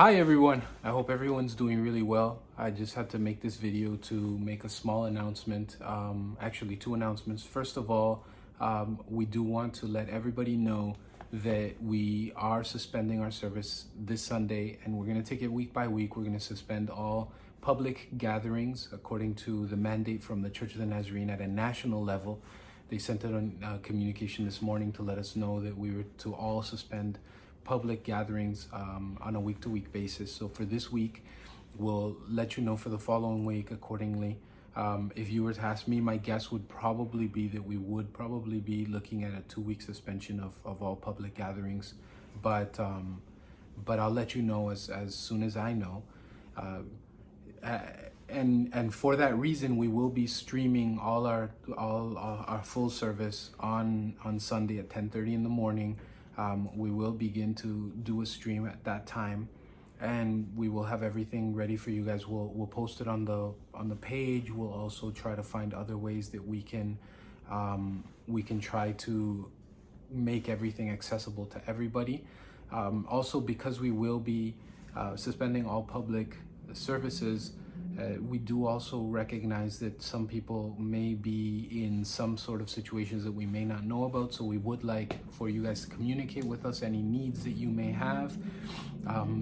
Hi everyone, I hope everyone's doing really well. I just had to make this video to make a small announcement, actually two announcements. First of all, we do want to let everybody know that we are suspending our service this Sunday, and we're going to take it week by week. We're going to suspend all public gatherings according to the mandate from the Church of the Nazarene at a national level. They sent out a communication this morning to let us know that we were to all suspend public gatherings on a week-to-week basis. So for this week, we'll let you know for the following week accordingly. If you were to ask me, my guess would probably be that we would probably be looking at a 2-week suspension of all public gatherings. But I'll let you know as soon as I know. And for that reason, we will be streaming all our full service on Sunday at 10:30 in the morning. We will begin to do a stream at that time, and we will have everything ready for you guys. We'll post it on the page. We'll also try to find other ways that we can try to make everything accessible to everybody. Also, because we will be suspending all public services, we do also recognize that some people may be in some sort of situations that we may not know about. So we would like for you guys to communicate with us any needs that you may have.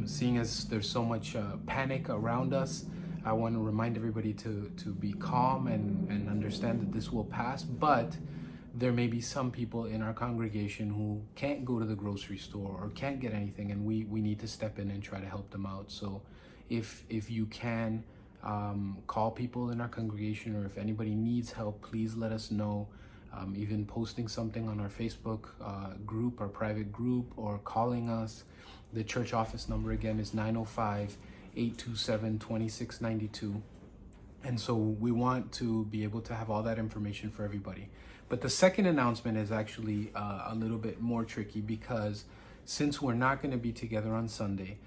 Seeing as there's so much panic around us, I want to remind everybody to be calm and understand that this will pass. But there may be some people in our congregation who can't go to the grocery store or can't get anything, and we need to step in and try to help them out. So if you can, call people in our congregation, or if anybody needs help, please let us know. Even posting something on our Facebook group, our private group, or calling us. The church office number again is 905-827-2692. And so we want to be able to have all that information for everybody. But the second announcement is actually a little bit more tricky, because since we're not going to be together on Sunday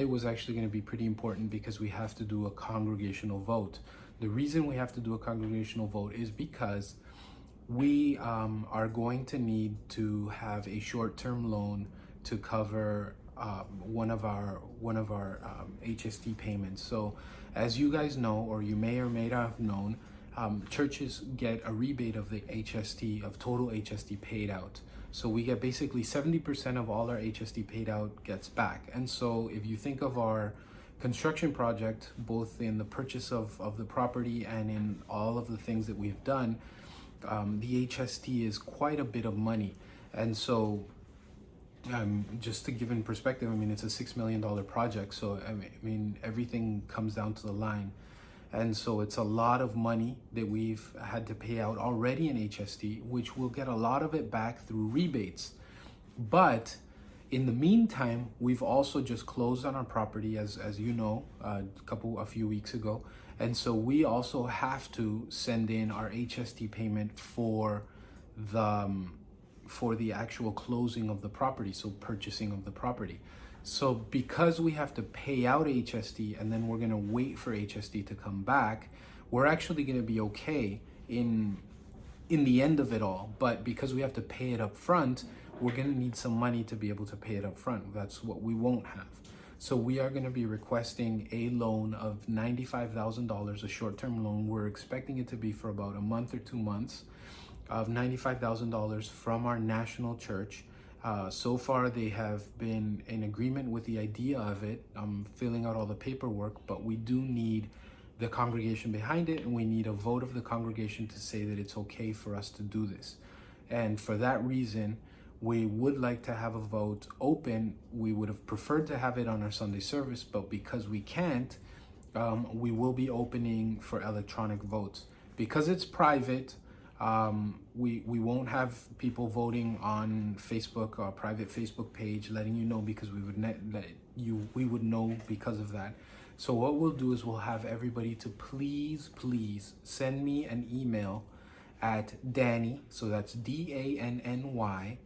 was actually going to be pretty important, because we have to do a congregational vote. The reason we have to do a congregational vote is because we are going to need to have a short-term loan to cover one of our HST payments. So as you guys know, or you may or may not have known, churches get a rebate of the HST, of total HST paid out. So we get basically 70% of all our HST paid out gets back. And so if you think of our construction project, both in the purchase of the property and in all of the things that we've done, the HST is quite a bit of money. And so just to give in perspective, I mean, it's a $6 million project. So I mean, everything comes down to the line. And so it's a lot of money that we've had to pay out already in HST, which we'll get a lot of it back through rebates. But in the meantime, we've also just closed on our property, as you know, a few weeks ago. And so we also have to send in our HST payment for the actual closing of the property, so purchasing of the property. So because we have to pay out HST and then we're going to wait for HST to come back, we're actually going to be okay in the end of it all. But because we have to pay it up front, we're going to need some money to be able to pay it up front. That's what we won't have. So we are going to be requesting a loan of $95,000, a short-term loan. We're expecting it to be for about a month or 2 months, of $95,000 from our national church. So far, they have been in agreement with the idea of it. I'm filling out all the paperwork, but we do need the congregation behind it, and we need a vote of the congregation to say that it's okay for us to do this. And for that reason, we would like to have a vote open. We would have preferred to have it on our Sunday service, but because we can't, we will be opening for electronic votes. Because it's private, we won't have people voting on Facebook, our private Facebook page, letting you know, because we would know because of that. So what we'll do is we'll have everybody to please send me an email at Danny, so that's DANNY,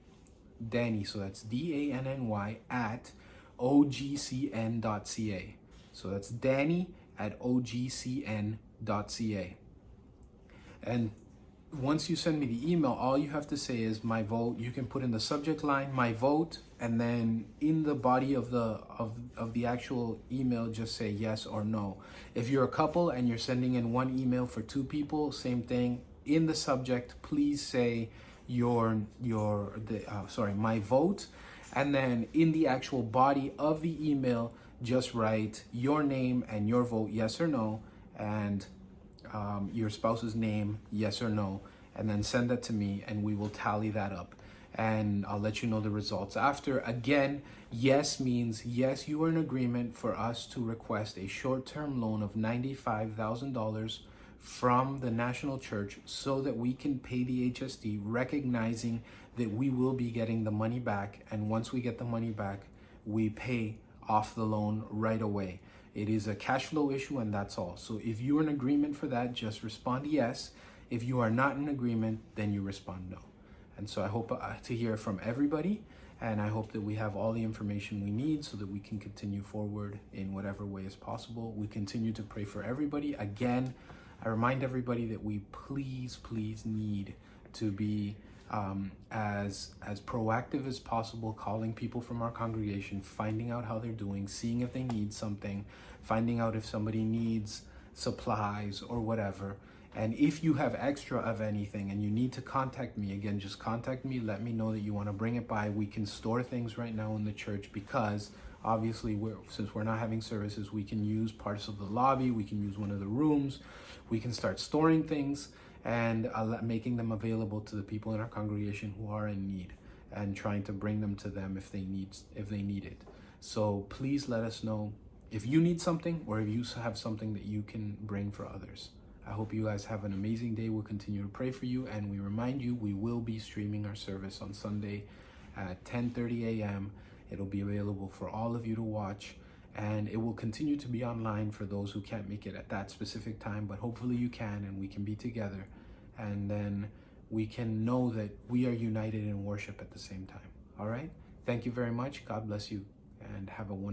Danny, so that's DANNY at ogcn.ca. So that's Danny at ogcn.ca. And once you send me the email, all you have to say is my vote. You can put in the subject line my vote, and then in the body of the actual email, just say yes or no. If you're a couple and you're sending in one email for two people, same thing. In the subject, please say my vote, and then in the actual body of the email, just write your name and your vote, yes or no, and your spouse's name, yes or no, and then send that to me, and we will tally that up, and I'll let you know the results after. Again, yes means yes, you are in agreement for us to request a short-term loan of $95,000 from the National Church so that we can pay the HSD, recognizing that we will be getting the money back, and once we get the money back, we pay off the loan right away. It is a cash flow issue, and that's all. So if you're in agreement for that, just respond yes. If you are not in agreement, then you respond no. And so I hope to hear from everybody, and I hope that we have all the information we need so that we can continue forward in whatever way is possible. We continue to pray for everybody. Again, I remind everybody that we please need to be as proactive as possible, calling people from our congregation, finding out how they're doing, seeing if they need something, finding out if somebody needs supplies or whatever. And if you have extra of anything and you need to contact me, again, just contact me. Let me know that you want to bring it by. We can store things right now in the church because obviously since we're not having services, we can use parts of the lobby. We can use one of the rooms. We can start storing things and making them available to the people in our congregation who are in need, and trying to bring them to them if they need it. So please let us know if you need something or if you have something that you can bring for others. I hope you guys have an amazing day. We'll continue to pray for you, and we remind you we will be streaming our service on Sunday at 10:30 a.m. It'll be available for all of you to watch, and it will continue to be online for those who can't make it at that specific time, but hopefully you can, and we can be together, and then we can know that we are united in worship at the same time. All right? Thank you very much. God bless you, and have a wonderful